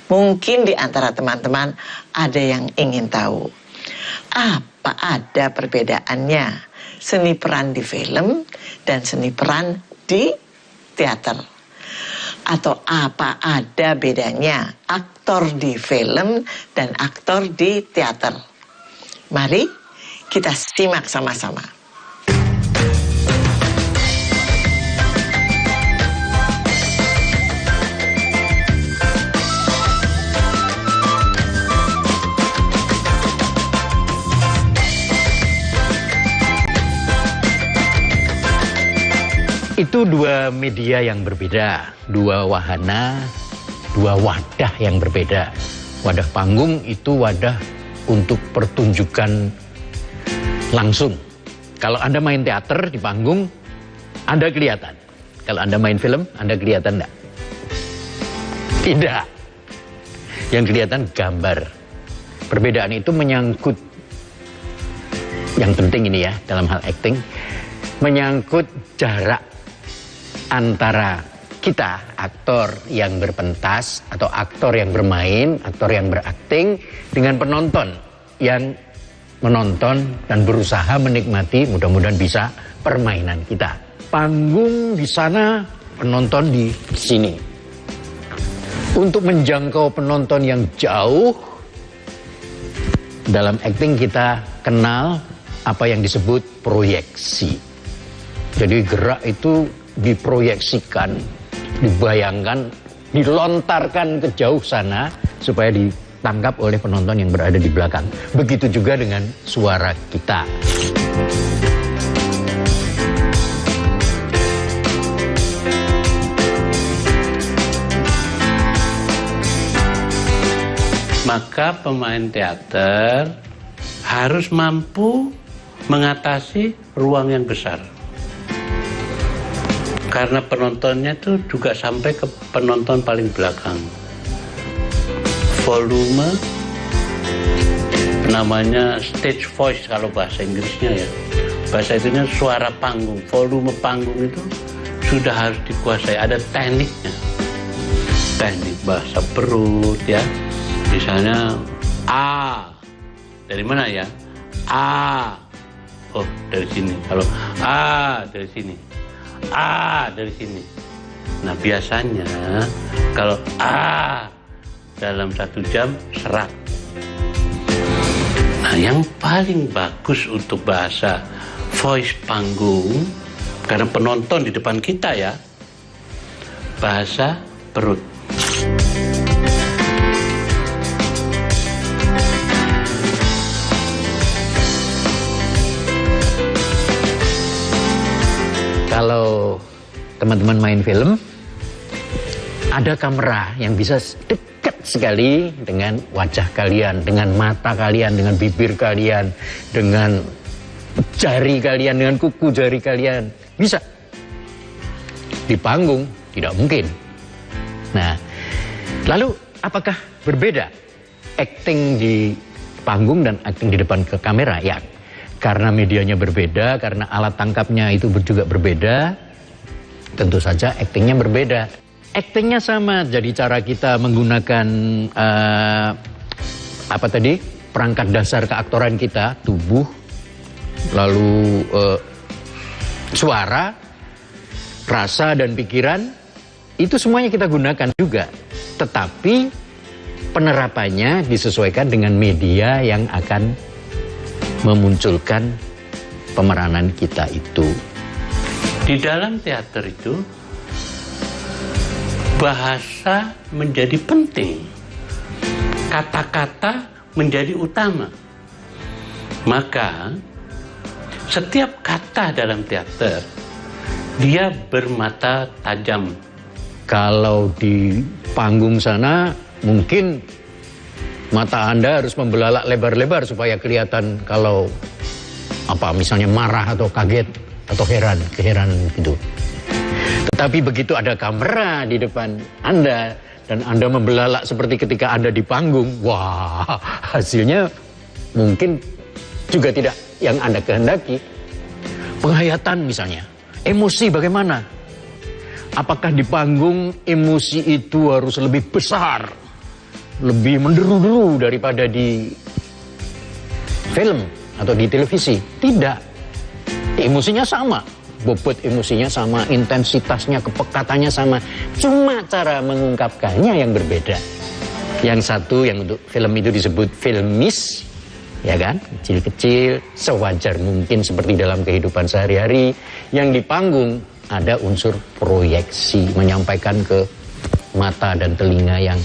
Mungkin di antara teman-teman ada yang ingin tahu, apa ada perbedaannya seni peran di film dan seni peran di teater? Atau apa ada bedanya aktor di film dan aktor di teater? Mari kita simak sama-sama. Itu dua media yang berbeda, dua wahana, dua wadah yang berbeda. Wadah panggung itu wadah untuk pertunjukan langsung. Kalau Anda main teater di panggung, Anda kelihatan. Kalau Anda main film, Anda kelihatan enggak? Tidak. Yang kelihatan gambar. Perbedaan itu menyangkut, yang penting ini ya dalam hal acting, menyangkut jarak antara kita, aktor yang berpentas atau aktor yang bermain, aktor yang berakting, dengan penonton yang menonton dan berusaha menikmati, mudah-mudahan bisa, permainan kita. Panggung di sana, penonton di sini. Untuk menjangkau penonton yang jauh, dalam acting kita kenal apa yang disebut proyeksi. Jadi gerak itu diproyeksikan, dibayangkan, dilontarkan ke jauh sana supaya ditangkap oleh penonton yang berada di belakang. Begitu juga dengan suara kita. Maka pemain teater harus mampu mengatasi ruang yang besar. Karena penontonnya itu juga sampai ke penonton paling belakang. Volume, namanya stage voice kalau bahasa Inggrisnya ya. Bahasa itunya suara panggung. Volume panggung itu sudah harus dikuasai. Ada tekniknya. Teknik bahasa perut ya. Misalnya A. Dari mana ya? A. Oh, dari sini. Kalau A dari sini. A dari sini. Nah biasanya kalau A dalam 1 jam serak. Nah yang paling bagus untuk bahasa voice panggung, karena penonton di depan kita ya, bahasa perut. Kalau teman-teman main film, ada kamera yang bisa dekat sekali dengan wajah kalian, dengan mata kalian, dengan bibir kalian, dengan jari kalian, dengan kuku jari kalian. Bisa. Di panggung, tidak mungkin. Nah, lalu apakah berbeda acting di panggung dan acting di depan ke kamera? Ya, karena medianya berbeda, karena alat tangkapnya itu juga berbeda, tentu saja aktingnya berbeda. Aktingnya sama, jadi cara kita menggunakan perangkat dasar keaktoran kita, tubuh, lalu suara, rasa dan pikiran, itu semuanya kita gunakan juga. Tetapi penerapannya disesuaikan dengan media yang akan memunculkan pemeranan kita itu. Di dalam teater itu, bahasa menjadi penting. Kata-kata menjadi utama. Maka, setiap kata dalam teater, dia bermata tajam. Kalau di panggung sana, mungkin mata Anda harus membelalak lebar-lebar supaya kelihatan kalau misalnya marah atau kaget atau keheranan gitu. Tetapi begitu ada kamera di depan Anda dan Anda membelalak seperti ketika Anda di panggung, wah, hasilnya mungkin juga tidak yang Anda kehendaki. Penghayatan misalnya, emosi bagaimana? Apakah di panggung emosi itu harus lebih besar, lebih menderu-deru daripada di film atau di televisi? Tidak. Emosinya sama. bobot emosinya sama, intensitasnya, kepekatannya sama. Cuma cara mengungkapkannya yang berbeda. Yang satu yang untuk film itu disebut filmis, ya kan? Kecil-kecil, sewajar mungkin seperti dalam kehidupan sehari-hari. Yang di panggung ada unsur proyeksi, menyampaikan ke mata dan telinga yang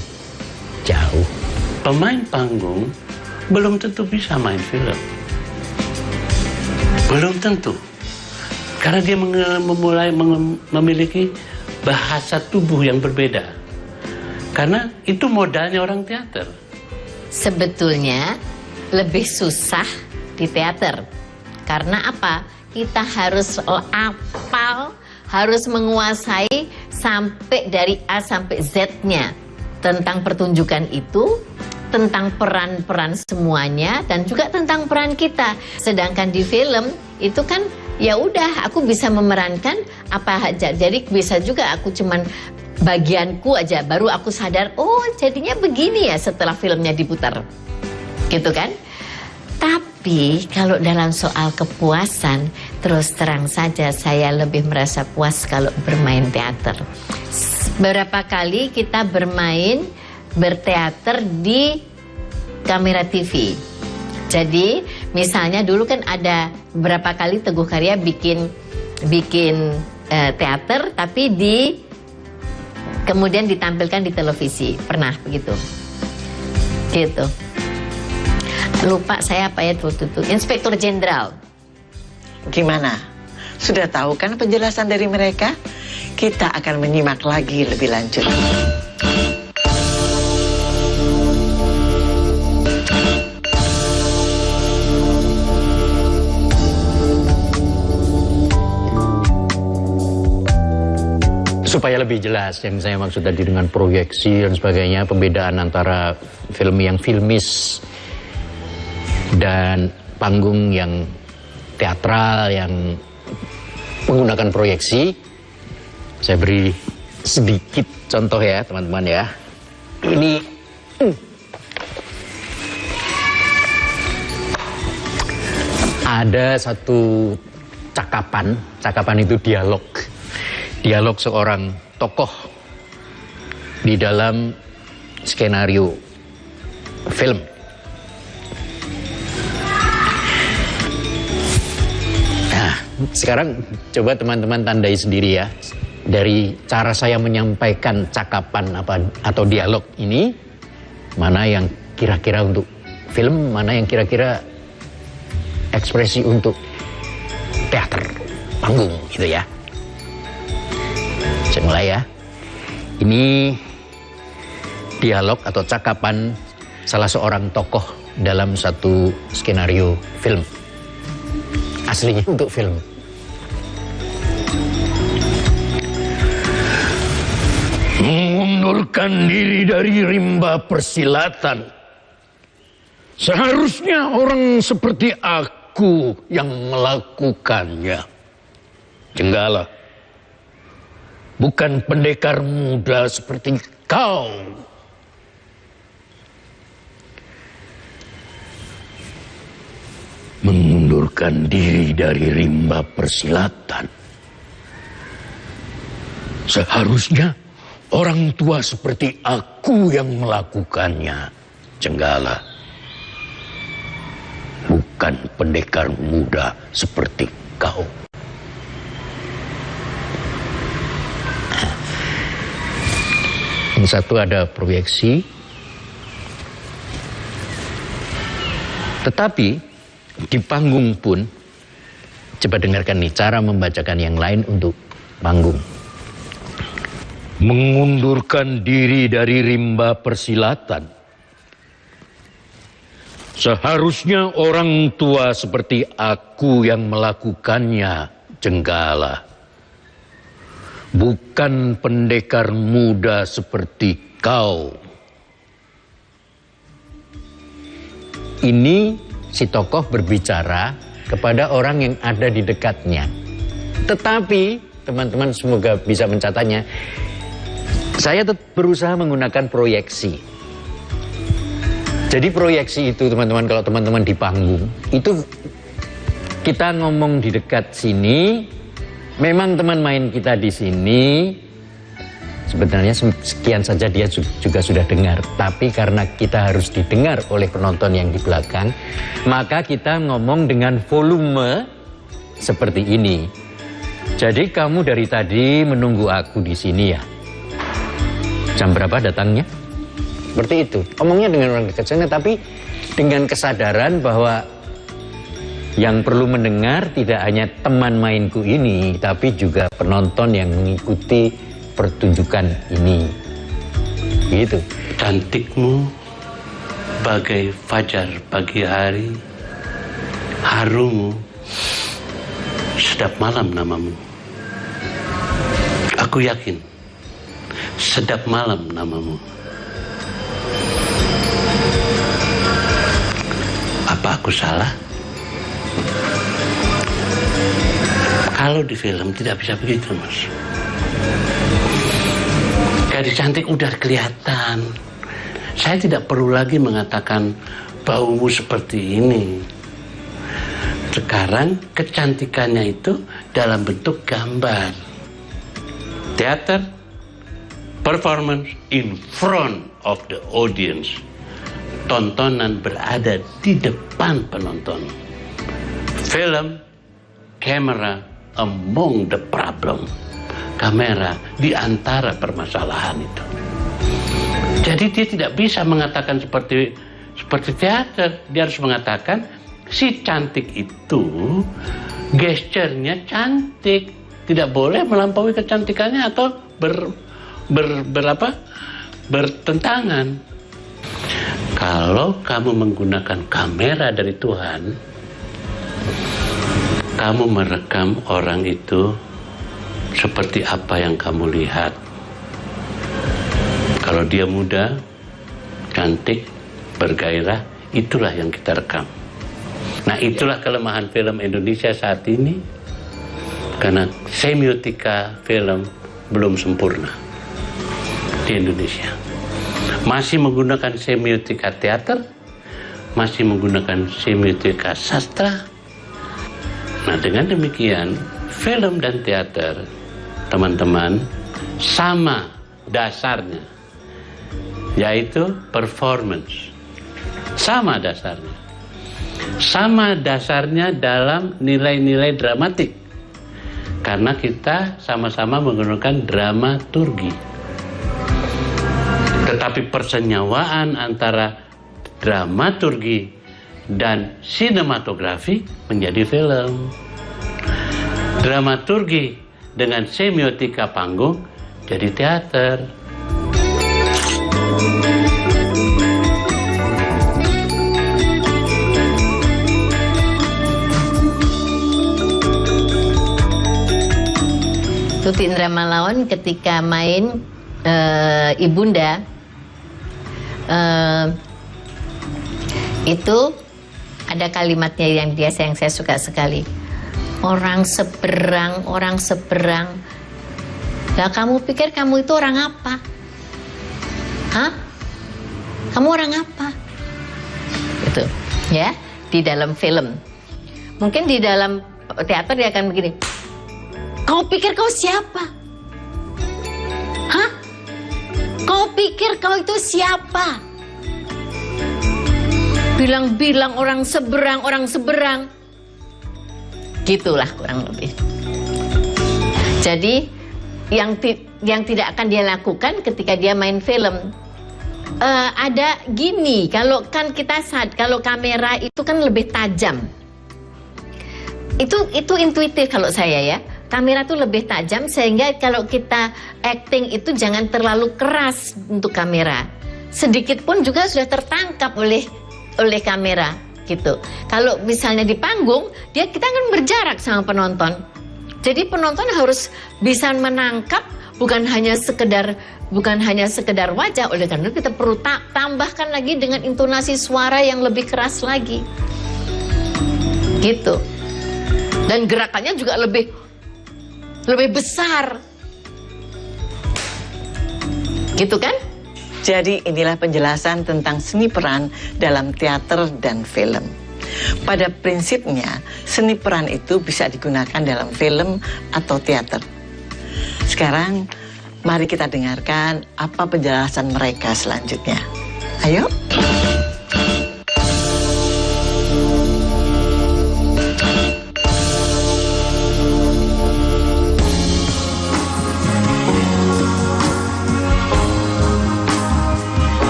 jauh. Pemain panggung belum tentu bisa main film. Belum tentu. Karena dia memiliki bahasa tubuh yang berbeda. Karena itu modalnya orang teater. Sebetulnya lebih susah di teater. Karena apa? Kita harus hafal, harus menguasai sampai dari A sampai Z-nya. Tentang pertunjukan itu, tentang peran-peran semuanya, dan juga tentang peran kita. Sedangkan di film itu kan ya udah aku bisa memerankan apa aja. Jadi bisa juga aku cuman bagianku aja, baru aku sadar oh jadinya begini ya setelah filmnya diputar. Gitu kan? Tapi kalau dalam soal kepuasan, terus terang saja saya lebih merasa puas kalau bermain teater. Berapa kali kita berteater di kamera TV. Jadi misalnya dulu kan ada berapa kali Teguh Karya bikin teater tapi kemudian ditampilkan di televisi. Pernah begitu. Gitu. Lupa saya apa ya waktu itu. Inspektur Jenderal. Gimana? Sudah tahu kan penjelasan dari mereka? Kita akan menyimak lagi lebih lanjut. Supaya lebih jelas yang saya maksud tadi dengan proyeksi dan sebagainya, pembedaan antara film yang filmis dan panggung yang teatral yang menggunakan proyeksi, saya beri sedikit contoh ya teman-teman ya. Ini ada satu cakapan itu dialog seorang tokoh di dalam skenario film. Nah, sekarang coba teman-teman tandai sendiri ya. Dari cara saya menyampaikan cakapan atau dialog ini, mana yang kira-kira untuk film, mana yang kira-kira ekspresi untuk teater, panggung gitu ya. Saya mulai ya. Ini dialog atau cakapan salah seorang tokoh dalam satu skenario film. Aslinya untuk film. Mengundurkan diri dari rimba persilatan. Seharusnya orang seperti aku yang melakukannya. Jenggala. Bukan pendekar muda seperti kau. Mengundurkan diri dari rimba persilatan. Seharusnya orang tua seperti aku yang melakukannya, Jenggala. Bukan pendekar muda seperti kau. Yang satu ada proyeksi, tetapi di panggung pun, coba dengarkan nih cara membacakan yang lain untuk panggung. Mengundurkan diri dari rimba persilatan. Seharusnya orang tua seperti aku yang melakukannya, Jenggala. Bukan pendekar muda seperti kau. Ini si tokoh berbicara kepada orang yang ada di dekatnya. Tetapi, teman-teman semoga bisa mencatatnya, saya berusaha menggunakan proyeksi. Jadi proyeksi itu teman-teman, kalau teman-teman di panggung, itu kita ngomong di dekat sini, Memang teman main kita di sini sebenarnya sekian saja dia juga sudah dengar. Tapi karena kita harus didengar oleh penonton yang di belakang, maka kita ngomong dengan volume seperti ini. Jadi kamu dari tadi menunggu aku di sini ya? Jam berapa datangnya? Seperti itu. Omongnya dengan orang dekat sana, tapi dengan kesadaran bahwa yang perlu mendengar tidak hanya teman mainku ini, tapi juga penonton yang mengikuti pertunjukan ini. Gitu. Cantikmu bagai fajar pagi hari, harummu sedap malam namamu. Aku yakin sedap malam namamu. Apa aku salah? Kalau di film tidak bisa begitu, Mas. Gadis cantik udah kelihatan. Saya tidak perlu lagi mengatakan baumu seperti ini. Sekarang kecantikannya itu dalam bentuk gambar. Teater, performance in front of the audience. Tontonan berada di depan penonton. Film, kamera among the problem. Kamera di antara permasalahan itu. Jadi dia tidak bisa mengatakan seperti teater. Dia harus mengatakan si cantik itu gesturnya cantik. Tidak boleh melampaui kecantikannya atau bertentangan. Kalau kamu menggunakan kamera dari Tuhan, kamu merekam orang itu seperti apa yang kamu lihat. Kalau dia muda, cantik, bergairah, itulah yang kita rekam. Nah, itulah kelemahan film Indonesia saat ini, karena semiotika film belum sempurna di Indonesia. Masih menggunakan semiotika teater, masih menggunakan semiotika sastra. Nah, dengan demikian, film dan teater, teman-teman, sama dasarnya, yaitu performance. Sama dasarnya. Sama dasarnya dalam nilai-nilai dramatik. Karena kita sama-sama menggunakan dramaturgi. Tetapi persenyawaan antara dramaturgi dan sinematografi menjadi film. Dramaturgi dengan semiotika panggung jadi teater. Tuti Indramalawan ketika main Ibunda itu ada kalimatnya yang saya suka sekali. Orang seberang. Lah kamu pikir kamu itu orang apa? Hah? Kamu orang apa? Itu, ya, di dalam film. Mungkin di dalam teater dia akan begini. Kau pikir kau siapa? Hah? Kau pikir kau itu siapa? Bilang-bilang orang seberang. Gitulah kurang lebih. Jadi yang tidak akan dia lakukan ketika dia main film, ada gini, kalau kamera itu kan lebih tajam. Itu intuitif kalau saya ya. Kamera itu lebih tajam sehingga kalau kita acting itu jangan terlalu keras untuk kamera. Sedikit pun juga sudah tertangkap oleh kamera gitu. Kalau misalnya di panggung, kita akan berjarak sama penonton. Jadi penonton harus bisa menangkap bukan hanya sekedar wajah. Oleh karena itu kita perlu tambahkan lagi dengan intonasi suara yang lebih keras lagi. Gitu. Dan gerakannya juga lebih besar. Gitu kan? Jadi inilah penjelasan tentang seni peran dalam teater dan film. Pada prinsipnya, seni peran itu bisa digunakan dalam film atau teater. Sekarang, mari kita dengarkan apa penjelasan mereka selanjutnya. Ayo.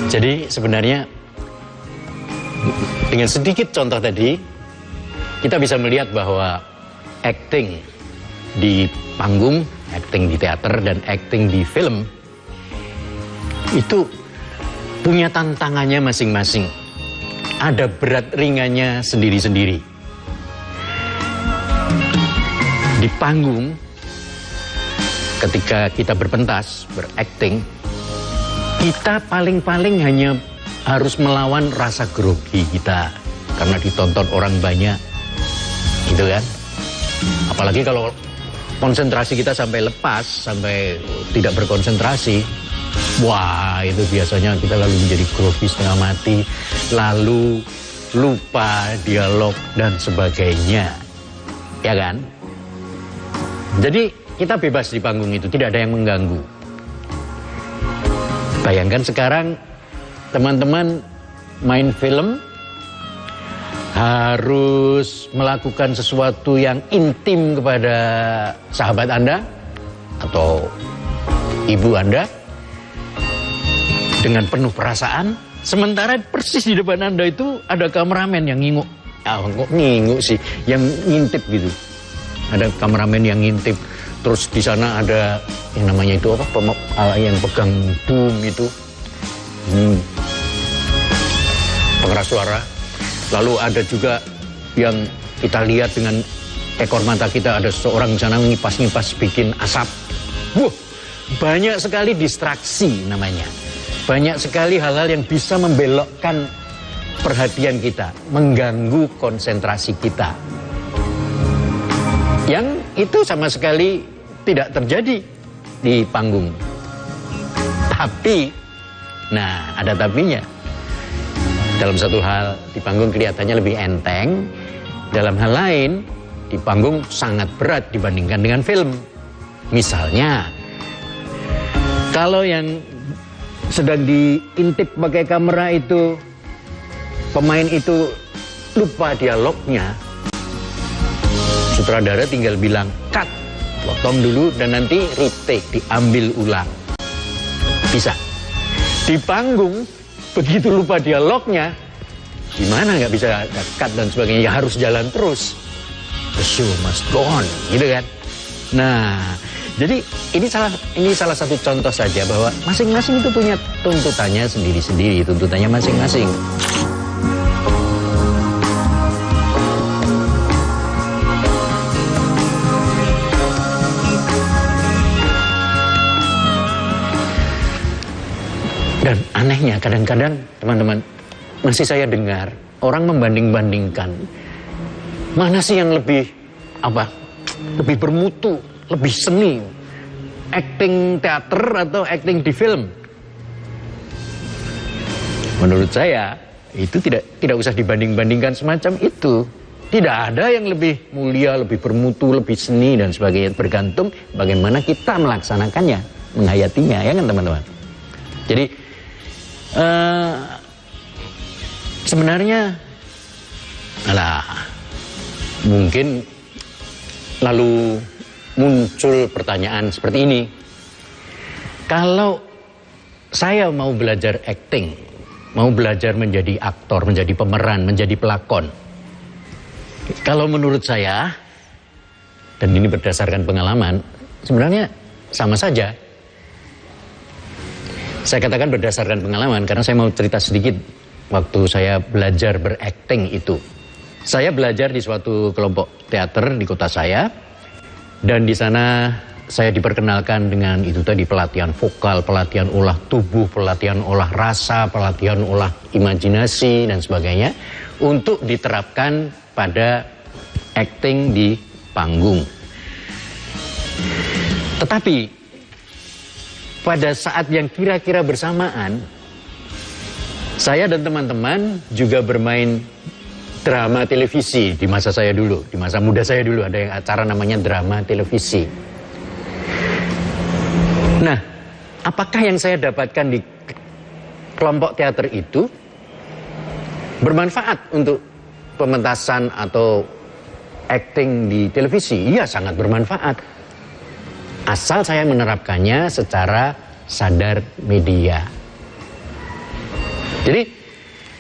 Jadi sebenarnya dengan sedikit contoh tadi, kita bisa melihat bahwa acting di panggung, acting di teater, dan acting di film itu punya tantangannya masing-masing. Ada berat ringannya sendiri-sendiri. Di panggung, ketika kita berpentas, berakting, kita paling-paling hanya harus melawan rasa grogi kita karena ditonton orang banyak, gitu kan. Apalagi kalau konsentrasi kita sampai lepas, sampai tidak berkonsentrasi, wah itu biasanya kita lalu menjadi grogi setengah mati, lalu lupa dialog dan sebagainya, ya kan. Jadi kita bebas di panggung itu, tidak ada yang mengganggu. Bayangkan sekarang teman-teman main film harus melakukan sesuatu yang intim kepada sahabat Anda atau ibu Anda dengan penuh perasaan, sementara persis di depan Anda itu ada kameramen yang nginguk. Ah, kok nginguk sih, yang ngintip gitu. Ada kameramen yang ngintip. Terus di sana ada yang namanya itu apa? Yang pegang boom itu, pengeras suara. Lalu ada juga yang kita lihat dengan ekor mata kita, ada seorang di sana ngipas-ngipas bikin asap. Wah, banyak sekali distraksi namanya. Banyak sekali hal-hal yang bisa membelokkan perhatian kita, mengganggu konsentrasi kita. Yang itu sama sekali tidak terjadi di panggung. Tapi, nah ada tapinya. Dalam satu hal, di panggung kelihatannya lebih enteng. Dalam hal lain, di panggung sangat berat dibandingkan dengan film. Misalnya, kalau yang sedang diintip pakai kamera itu, pemain itu lupa dialognya, sutradara tinggal bilang, cut, potong dulu dan nanti retake, diambil ulang. Bisa. Di panggung, begitu lupa dialognya, gimana nggak bisa cut dan sebagainya, ya harus jalan terus. The show must go on, gitu kan. Nah, jadi ini salah satu contoh saja bahwa masing-masing itu punya tuntutannya sendiri-sendiri, tuntutannya masing-masing. Dan anehnya kadang-kadang teman-teman, masih saya dengar orang membanding-bandingkan mana sih yang lebih lebih bermutu, lebih seni, acting teater atau acting di film. Menurut saya itu tidak usah dibanding-bandingkan semacam itu. Tidak ada yang lebih mulia, lebih bermutu, lebih seni dan sebagainya. Bergantung bagaimana kita melaksanakannya, menghayatinya, ya kan teman-teman. Jadi sebenarnya mungkin lalu muncul pertanyaan seperti ini. Kalau saya mau belajar acting, mau belajar menjadi aktor, menjadi pemeran, menjadi pelakon, kalau menurut saya, dan ini berdasarkan pengalaman, sebenarnya sama saja. Saya katakan berdasarkan pengalaman karena saya mau cerita sedikit waktu saya belajar berakting itu. Saya belajar di suatu kelompok teater di kota saya, dan di sana saya diperkenalkan dengan itu tadi, pelatihan vokal, pelatihan olah tubuh, pelatihan olah rasa, pelatihan olah imajinasi dan sebagainya untuk diterapkan pada acting di panggung. Tetapi pada saat yang kira-kira bersamaan, saya dan teman-teman juga bermain drama televisi di masa saya dulu, di masa muda saya dulu ada yang acara namanya drama televisi. Nah, apakah yang saya dapatkan di kelompok teater itu bermanfaat untuk pementasan atau acting di televisi? Iya, sangat bermanfaat. Asal saya menerapkannya secara sadar media. Jadi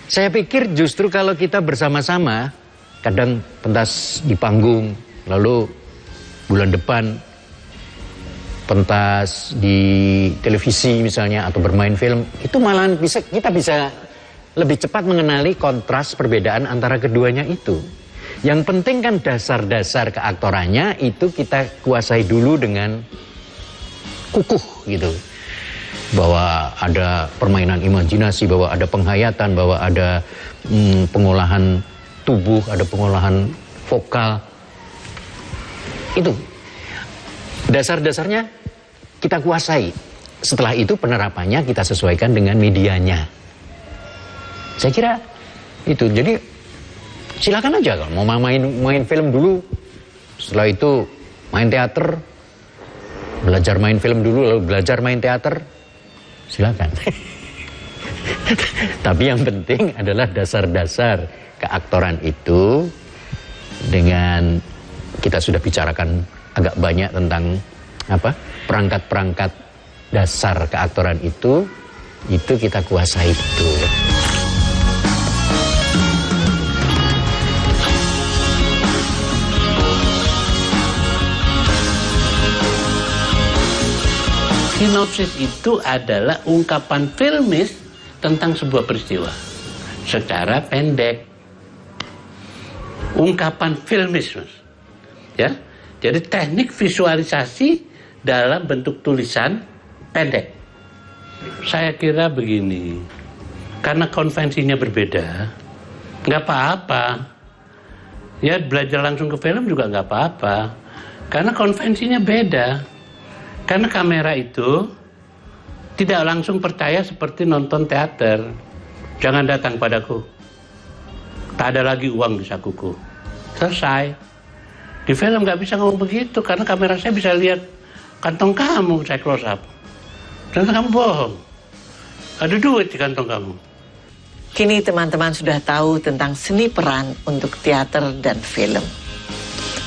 saya pikir justru kalau kita bersama-sama, kadang pentas di panggung, lalu bulan depan pentas di televisi misalnya, atau bermain film, itu malahan kita bisa lebih cepat mengenali kontras perbedaan antara keduanya itu. Yang penting kan dasar-dasar keaktorannya itu kita kuasai dulu dengan kukuh gitu. Bahwa ada permainan imajinasi, bahwa ada penghayatan, bahwa ada pengolahan tubuh, ada pengolahan vokal. Itu dasar-dasarnya kita kuasai. Setelah itu penerapannya kita sesuaikan dengan medianya. Saya kira itu. Jadi silakan aja kalau mau main film dulu, setelah itu main teater, belajar main film dulu, lalu belajar main teater. Silakan. Tapi yang penting adalah dasar-dasar keaktoran itu. Dengan kita sudah bicarakan agak banyak tentang perangkat-perangkat dasar keaktoran itu kita kuasai betul. Sinopsis itu adalah ungkapan filmis tentang sebuah peristiwa secara pendek. Ungkapan filmis, Mas. Ya. Jadi teknik visualisasi dalam bentuk tulisan pendek. Saya kira begini, karena konvensinya berbeda, nggak apa-apa. Ya, belajar langsung ke film juga nggak apa-apa, karena konvensinya beda. Karena kamera itu tidak langsung percaya seperti nonton teater. Jangan datang padaku. Tak ada lagi uang di sakuku. Selesai. Di film nggak bisa ngomong begitu karena kamera saya bisa lihat kantong kamu, saya close up. Ternyata kamu bohong. Ada duit di kantong kamu. Kini teman-teman sudah tahu tentang seni peran untuk teater dan film.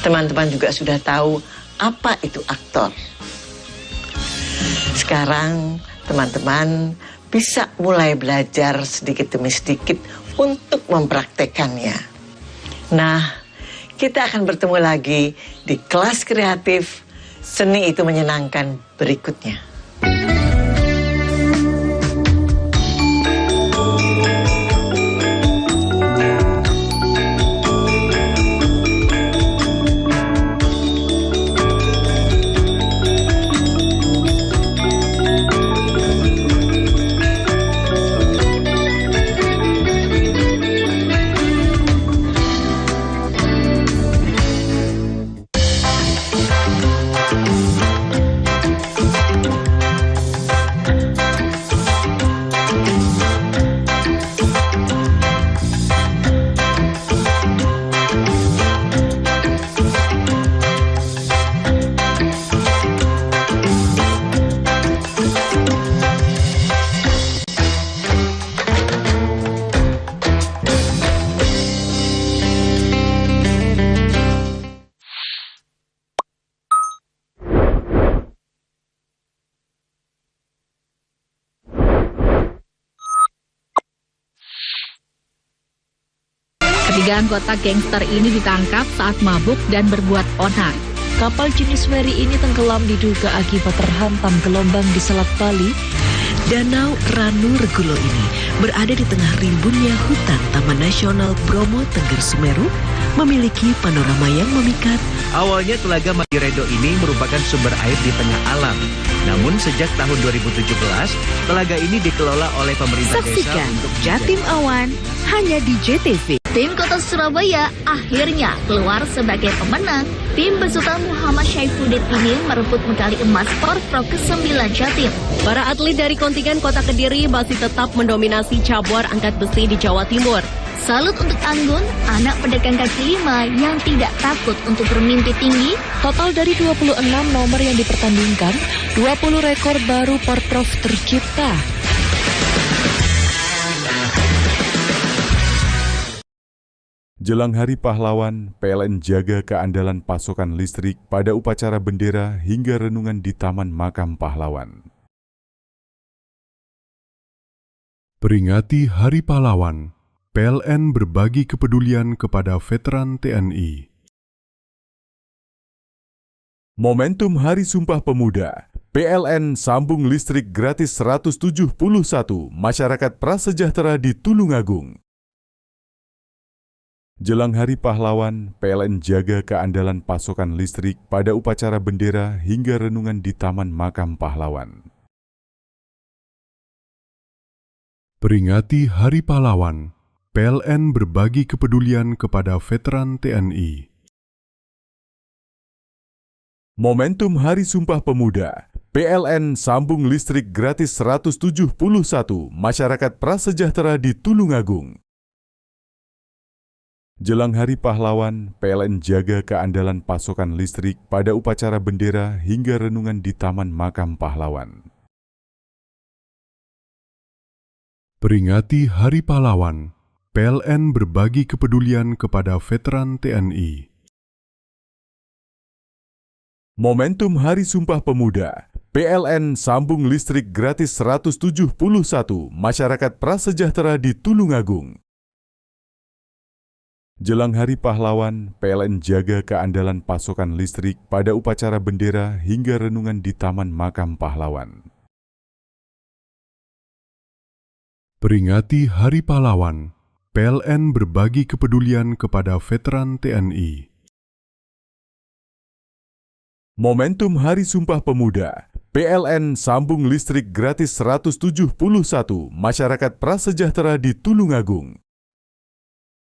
Teman-teman juga sudah tahu apa itu aktor. Sekarang teman-teman bisa mulai belajar sedikit demi sedikit untuk mempraktekannya. Nah, kita akan bertemu lagi di kelas kreatif Seni Itu Menyenangkan berikutnya. Ketiga anggota gangster ini ditangkap saat mabuk dan berbuat onar. Kapal jenis feri ini tenggelam diduga akibat terhantam gelombang di Selat Bali. Danau Ranu Regulo ini berada di tengah rimbunnya hutan Taman Nasional Bromo Tengger Semeru, memiliki panorama yang memikat. Awalnya Telaga Magiredo ini merupakan sumber air di tengah alam. Namun sejak tahun 2017, telaga ini dikelola oleh pemerintah desa. Saksikan Jatim Awan hanya di JTV. Tim Kota Surabaya akhirnya keluar sebagai pemenang. Tim besutan Muhammad Syaifuddin ini merebut medali emas Porprov ke-9 Jatim. Para atlet dari kontingen Kota Kediri masih tetap mendominasi cabur angkat besi di Jawa Timur. Salut untuk Anggun, anak pedagang kaki lima yang tidak takut untuk bermimpi tinggi. Total dari 26 nomor yang dipertandingkan, 20 rekor baru Porprov tercipta. Jelang Hari Pahlawan, PLN jaga keandalan pasokan listrik pada upacara bendera hingga renungan di Taman Makam Pahlawan. Peringati Hari Pahlawan, PLN berbagi kepedulian kepada veteran TNI. Momentum Hari Sumpah Pemuda, PLN sambung listrik gratis 171 masyarakat prasejahtera di Tulungagung. Jelang Hari Pahlawan, PLN jaga keandalan pasokan listrik pada upacara bendera hingga renungan di Taman Makam Pahlawan. Peringati Hari Pahlawan, PLN berbagi kepedulian kepada veteran TNI. Momentum Hari Sumpah Pemuda, PLN sambung listrik gratis 171 masyarakat prasejahtera di Tulungagung. Jelang Hari Pahlawan, PLN jaga keandalan pasokan listrik pada upacara bendera hingga renungan di Taman Makam Pahlawan. Peringati Hari Pahlawan, PLN berbagi kepedulian kepada veteran TNI. Momentum Hari Sumpah Pemuda, PLN sambung listrik gratis 171 masyarakat prasejahtera di Tulungagung. Jelang Hari Pahlawan, PLN jaga keandalan pasokan listrik pada upacara bendera hingga renungan di Taman Makam Pahlawan. Peringati Hari Pahlawan, PLN berbagi kepedulian kepada veteran TNI. Momentum Hari Sumpah Pemuda, PLN sambung listrik gratis 171 masyarakat prasejahtera di Tulungagung.